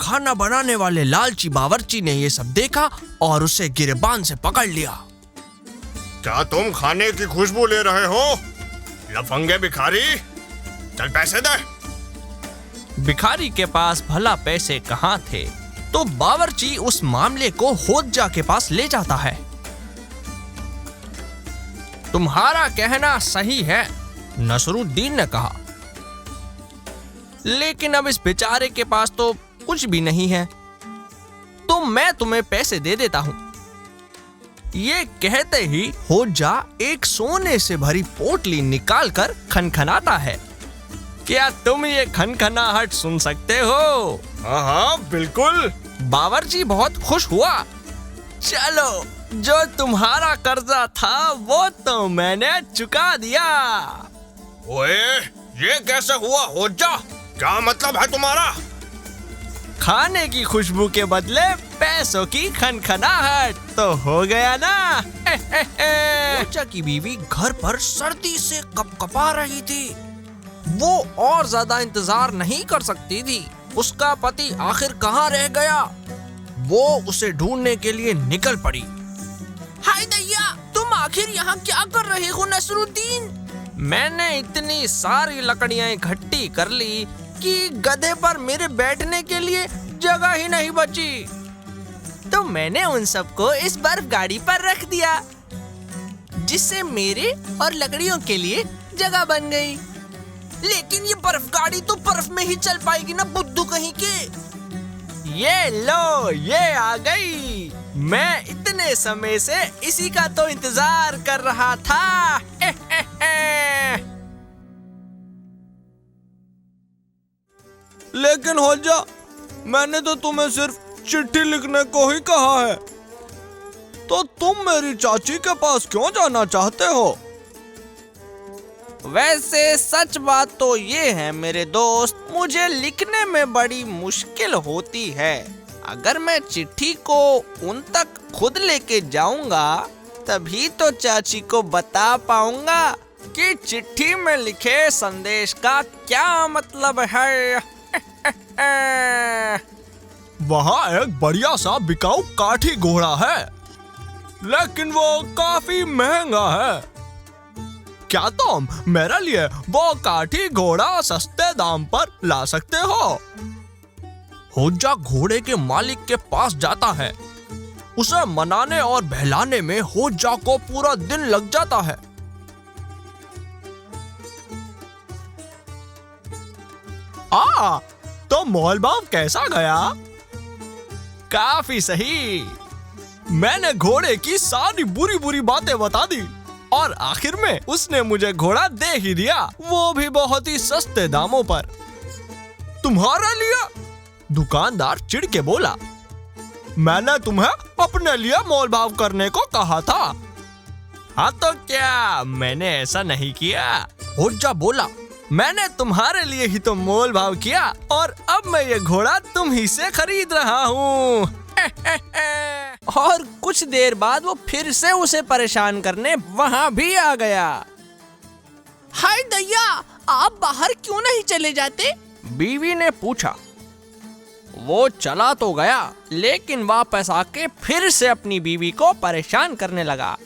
खाना बनाने वाले लालची बावर्ची ने ये सब देखा और उसे गिरबान से पकड़ लिया। क्या तुम खाने की खुशबू ले रहे हो, लफंगे भिखारी? चल पैसे दे। भिखारी के पास भला पैसे कहाँ थे, तो बावर्ची उस मामले को होज्जा के पास ले जाता है। तुम्हारा कहना सही है, नसरुद्दीन ने कहा, लेकिन अब इस बेचारे के पास तो कुछ भी नहीं है, तो मैं तुम्हें पैसे दे देता हूं। ये कहते ही होज्जा एक सोने से भरी पोटली निकालकर खनखनाता है। क्या तुम ये खनखनाहट सुन सकते हो? हाँ बिल्कुल। बावर्ची बहुत खुश हुआ। चलो, जो तुम्हारा कर्जा था वो तो मैंने चुका दिया। ओए, ये कैसे हुआ होज्जा? क्या मतलब है तुम्हारा? खाने की खुशबू के बदले पैसों की खनखनाहट तो हो गया ना। होज्जा की बीवी घर पर सर्दी से कपकपा रही थी। वो और ज्यादा इंतजार नहीं कर सकती थी। उसका पति आखिर कहाँ रह गया? वो उसे ढूंढने के लिए निकल पड़ी। हाय दैया, तुम आखिर यहाँ क्या कर रहे हो नसरुद्दीन? मैंने इतनी सारी लकड़ियाँ इकट्ठी कर ली कि गधे पर मेरे बैठने के लिए जगह ही नहीं बची, तो मैंने उन सबको इस बर्फ गाड़ी पर रख दिया, जिससे मेरे और लकड़ियों के लिए जगह बन गई। लेकिन ये बर्फ गाड़ी तो बर्फ में ही चल पाएगी ना बुद्धू कहीं के। ये लो, ये आ गई। मैं इतने समय से इसी का तो इंतजार कर रहा था। लेकिन होज्जा, मैंने तो तुम्हें सिर्फ चिट्ठी लिखने को ही कहा है, तो तुम मेरी चाची के पास क्यों जाना चाहते हो? वैसे सच बात तो ये है मेरे दोस्त, मुझे लिखने में बड़ी मुश्किल होती है। अगर मैं चिट्ठी को उन तक खुद लेके जाऊंगा तभी तो चाची को बता पाऊंगा कि चिट्ठी में लिखे संदेश का क्या मतलब है। वहाँ एक बढ़िया सा बिकाऊ काठी घोड़ा है, लेकिन वो काफी महंगा है। क्या तुम मेरे लिए वो काठी घोड़ा सस्ते दाम पर ला सकते हो? होज्जा घोड़े के मालिक के पास जाता है। उसे मनाने और बहलाने में होज्जा को पूरा दिन लग जाता है। तो मोल भाव कैसा गया? काफी सही। मैंने घोड़े की सारी बुरी बुरी बातें बता दी और आखिर में उसने मुझे घोड़ा दे ही दिया, वो भी बहुत ही सस्ते दामों पर। तुम्हारा लिया? दुकानदार चिढ़ के बोला, मैंने तुम्हें अपने लिए मोल भाव करने को कहा था। हाँ तो क्या मैंने ऐसा नहीं किया? होज्जा बोला, मैंने तुम्हारे लिए ही तो मोल भाव किया और अब मैं ये घोड़ा तुम ही से खरीद रहा हूँ। और कुछ देर बाद वो फिर से उसे परेशान करने वहाँ भी आ गया। हाय दैया, आप बाहर क्यों नहीं चले जाते? बीवी ने पूछा। वो चला तो गया, लेकिन वापस आके फिर से अपनी बीवी को परेशान करने लगा।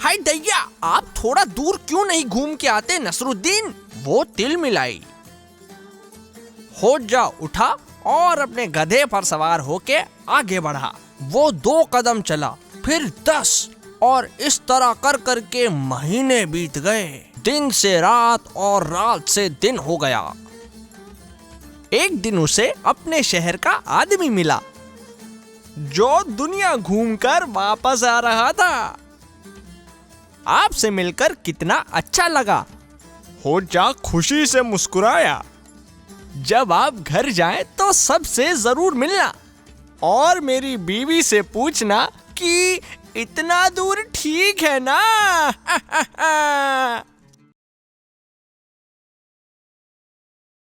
हाय दैया, आप थोड़ा दूर क्यों नहीं घूम के आते नसरुद्दीन? वो तिल मिलाई। होज्जा उठा और अपने गधे पर सवार होके आगे बढ़ा। वो 2 कदम चला, फिर 10, और इस तरह कर करके महीने बीत गए। दिन से रात और रात से दिन हो गया। एक दिन उसे अपने शहर का आदमी मिला, जो दुनिया घूमकर वापस आ रहा था। आपसे मिलकर कितना अच्छा लगा। होज्जा खुशी से मुस्कुराया। जब आप घर जाएं तो सबसे जरूर मिलना और मेरी बीवी से पूछना कि इतना दूर ठीक है ना।